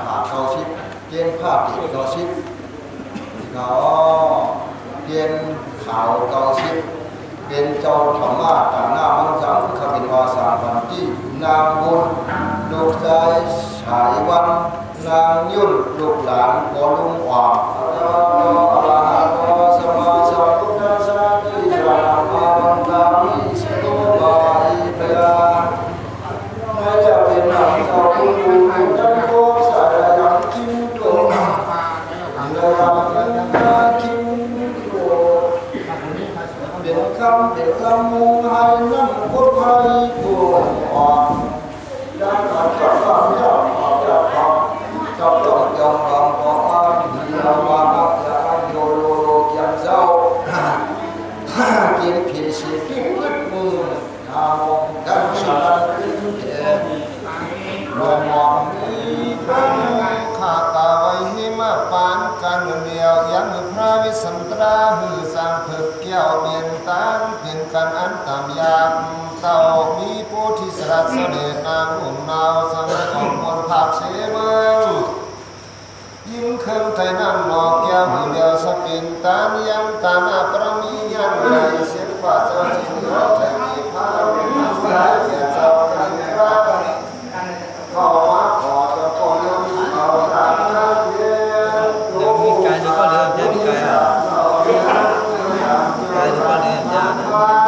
ขาเกาชิปเย็นผ้าปีกเกาชิปเขาเย็นขาวเกาชิปเป็นเจ้าธรรมะต่างหน้ามังสังขบินวาสาพันธีนางบุญลูกชายฉายวันนางยุ่นลูกหลานกอลุงหว่างอะระหะโตสัมมาสัมพุทธัสสะอิสระอาวันตามิสิโตบาอิเตยาในจะเป็นนางเจ้าผู้ดูจันโกสายยังคิมโตในยังคิมโตเป็นคำเป็นลำมุงให้น้ำพุทธไทยตัวอ่อนดังนั้นก็ต้องยอมออกจากความจับต้องยอมความของอันดีละว่าจะโยโลโลยังเจ้ากินผีสิกินมือทำกันฉันเอ็นลงมองนี้ข้าตาไว้ให้มาปานกันเดียวยังพระวิสันตรามือสร้างเพิกแก้วเปลี่ยนตานเป็นกันอันตามยากเต่ามีผู้ที่สลัดเสด็จนางอุ่นนาวสมัยของมวลภาพเสเมืองยิ้มเครื่องไทยนั่นหลอกแก้วมือเดียวสปินตานยังตาหน้าประมียันใหญ่เสียฝ่าเจ้าจิตเราไทยมีพาเป็นผู้สายเสียเจ้ากันรักขอมาขอจะขอยกเอาตาหน้าเดียวยังมีการจะก็เริ่มจะมีการการจะก็เริ่มจะ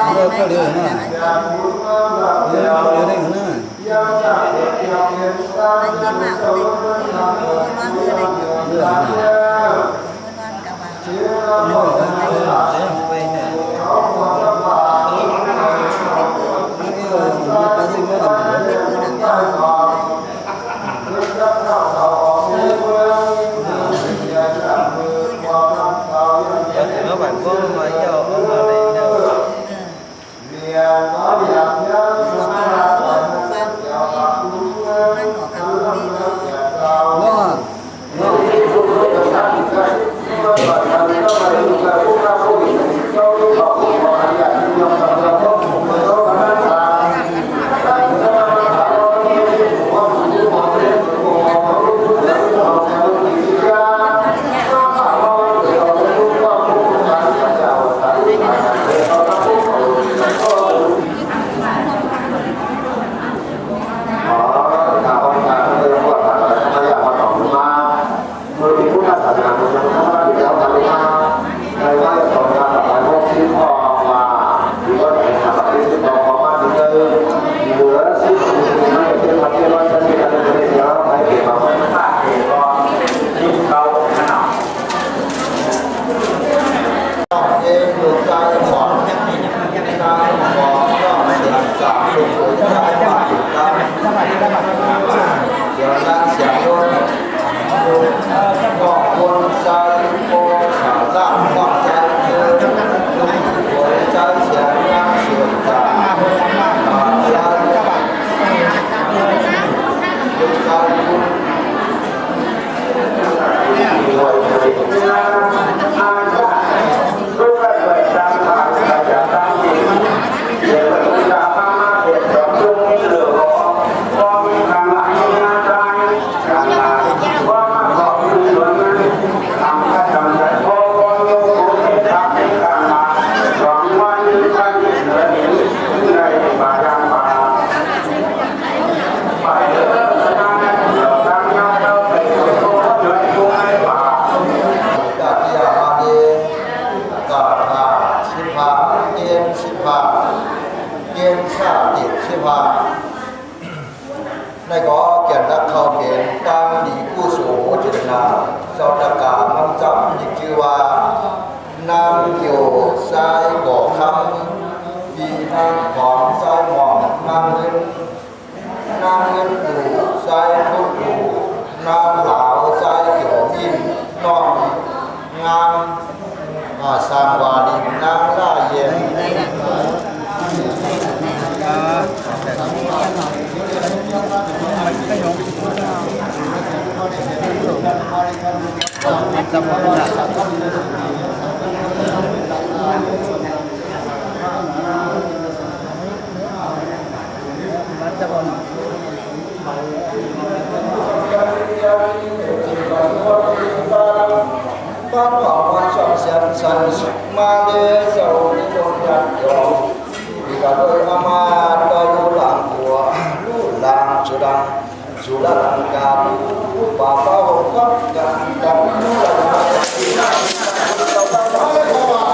เริ่มก็เริ่มนะเริ่มก็เริ่มได้ขนาดนั้นanh đi mà có thể muốn ăn gì đây muốn ăn cả bà nó bạn có mấy giờ ông ở đây đâuในก็เกียรติรักเขาเป็นตั้งดีกู้สู่จิตนาเจ้าตะกามังจับยิชื่อว่านางอยู่ซ้ายก่อคำปีนางของซ้ายหมองนางเงินอยู่ซ้ายพุทธอยู่นางเหลาซ้ายเกี่ยวยิ้มน้องงามสามวาดินนางล่าเย็นMacam mana? สันสุมาเดสโรนิโยยันโยวิกาโดยอามาโดยลูลังบัวลูลังจุดังจุลังกาบูปะปะโหกักันกันลูลังมาสินาเราไปไปว่า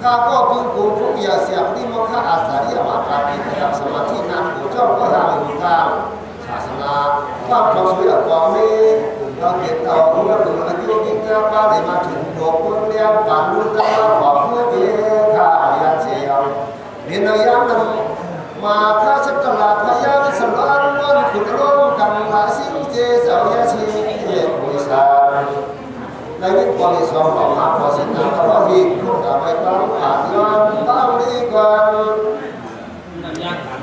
ข้าก็พึงกูทุกอย่าเสียงที่มข้าอาศัยมาตราปีกับสมาธินั้นผู้เจ้าก็หาอยู่ทางศาสนาความทรงสวยความนี้เราเก็บเอาเมื่อถึงอายุยิ่งจะป้าได้มาถึงโลกคนเลี้ยงการรู้จักว่าเพื่อเพียงข้าอยากเสีย สองต่อหาพอสินาตะวันอีกจะไปตั้งผ่านงานตั้งนี้กัน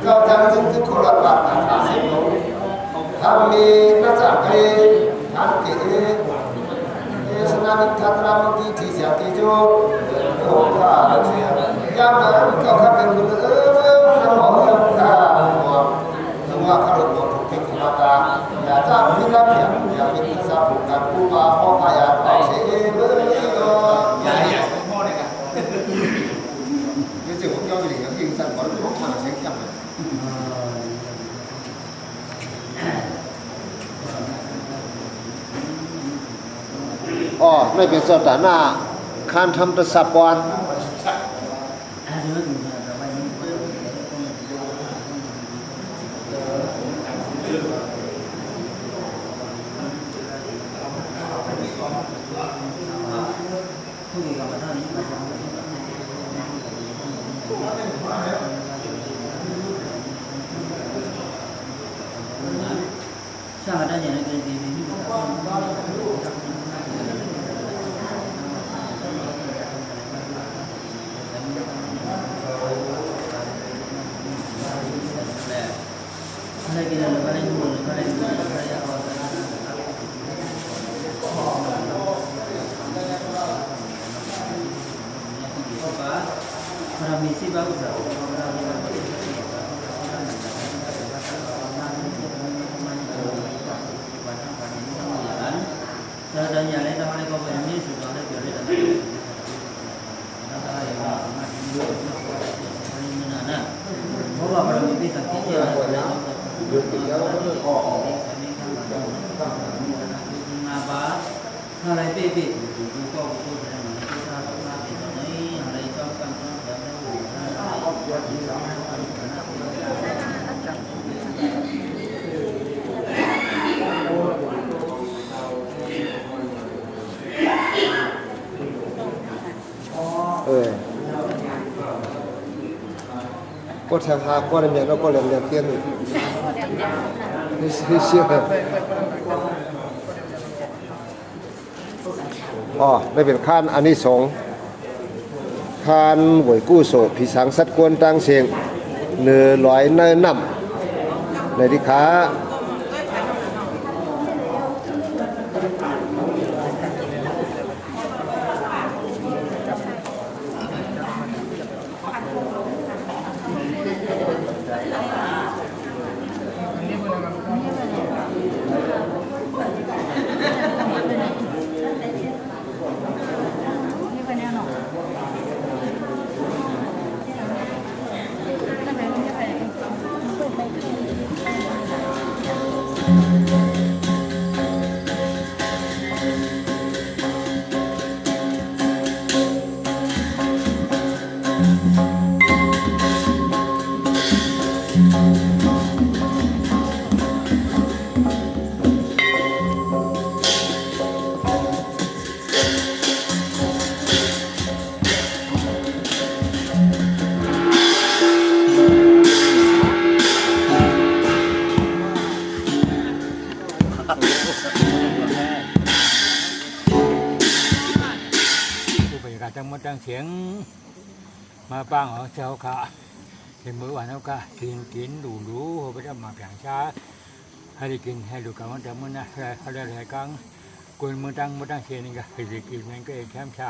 ก็ทั้งซึ่งคนละบาทอาศัยลงทำมีนักจักรทันเกสนามิทัตรามุกิที่จะที่จูโอ้ข้าเสียยามนั้นก็ข้าเป็นคนน้ำหอมข้าหอมถึงว่าข้าหลงหมดทุกที่คุณตาอย่าจ้างที่รับเพียงอย่าเป็นสาบุกันผู้มาพ่อพายาต่อเสียเลยอย่าอย่าพ่อเลยกันนี่จะผมย่อไปถึงที่สั่งก่อนผมทำเสียงเข้มเลยอ๋อไม่เป็นสถานะคันทำตะสับก่อนMisi bagus lah. Dan yang lain dalam ekor ini sudah ada jadi ada. Bawa pada mimpi sakitnya. Apa? Kalau itu buka bukuก็แทงหาก็เรียนแล้วก็เรียนเพี้ยนนี่เชื่ออ๋อได้เป็นขั้นอันนี้สงคานหวยกู้โศกผีสังสัตว์กวนตังเสียงเนื้อลอยเนื้อนำในที่ขาจังเสียงมาปังเจ้าค่ะเห็นมือวันเจ้าค่ะกินดูไปได้มาแผงช้าให้ได้กินให้ดูกันว่าจะมื้อนะเขาได้หลายครั้งกุนมือตั้งเสียนี่ก็ให้ได้กินมันก็เองแคมชา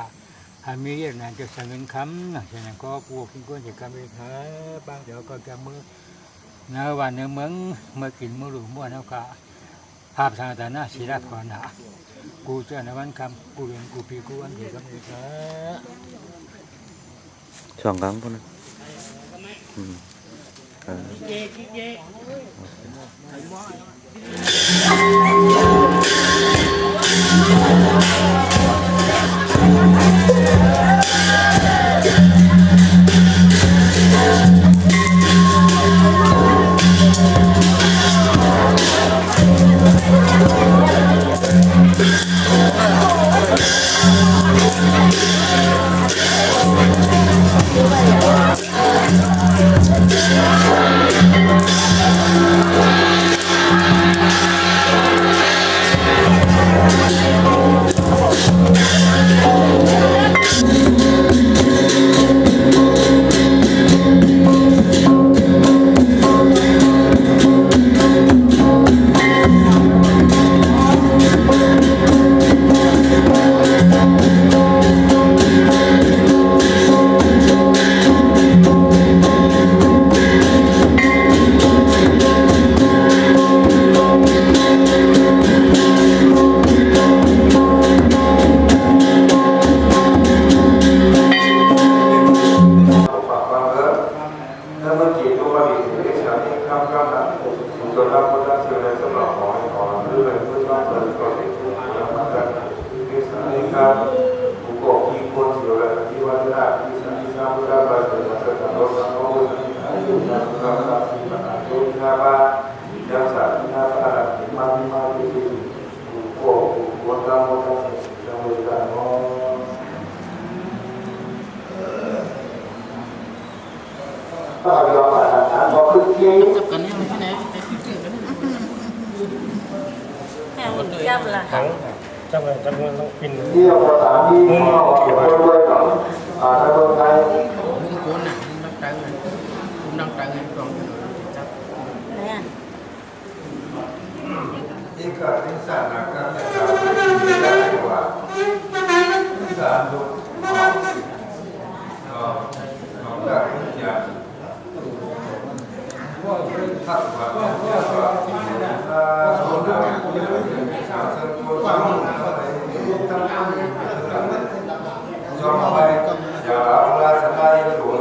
หามีเยอะนั่นจะสั่งเงินคำเช่นนั้นก็กลัวกินก้นจะกำไปหาบางเดี๋ยวก็จะมือเนื้อวันเนื้อเมืองเมื่อกินมือหลุมวันเจ้าค่ะภาพทางแต่หน้าศิลปะหนากูเจอในวันคำกูเรียนกูปีกูวันเดียวกับมือเธอช่องกลางพวกนั้น จังเลยจังเลยต้องกิน เที่ยวภาษาที่เขาด้วยกับในเมืองไทย มุมโคนน่ะมุมดังๆเลยมุมดังๆเลยกล่องจับ ไหนอ่ะ ที่เกิดที่สัตว์นักการเงินที่ได้กว่าสารดุของแบบนี้จะว่าเป็นทักษะว่าโซดาสารเสพติดอะไรทั้งสองใบจะลาสลายตัว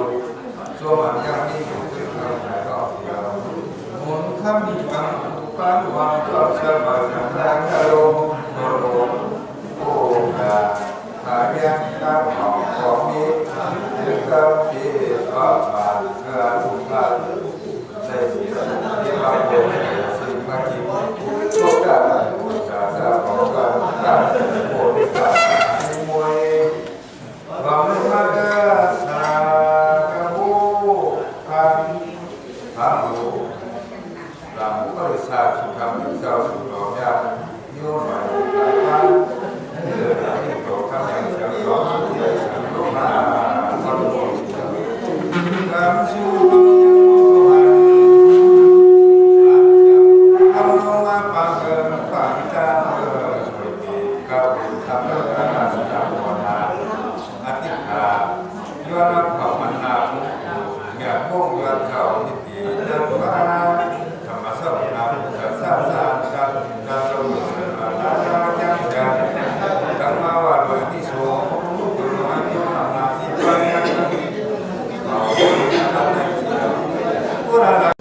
ส่วนมันยังมีอยู่ที่เราเราเสียมุนข้ามมีบางการ วางก็เชื่อมาสังฆารโลโนโลโอ้ดาหาเรียนการของนี้ถึงกับที่ก็มาเชื่อทุกท่านได้ที่เราเป็นสิ่งมากินทุกการศาสนาของการโพธิสัตว์มวยบางเรื่องก็สากบูพันพังหูลำก็สาสุขมิเจ้าสุขยาโยมมาพันเรื่องที่ตกข้างอย่างเสียงร้องที่สังโลมาพันโมกำสู้พันทำลงมาปังเกินปังจ้าสวยดีกับทำเรื่องการศึกษาภาวนาอธิษฐานย้อนรับความมันนาอยากมุ่งย้อนเข้านิติเรื่องว่าธรรมะสวนาจะสร้างสรรค์การสมุทรมานายังยังตั้งมาว่าโดยที่สูงตัวมาที่ทำนาที่ไปยังเอาทำในที่ผู้นั้น มา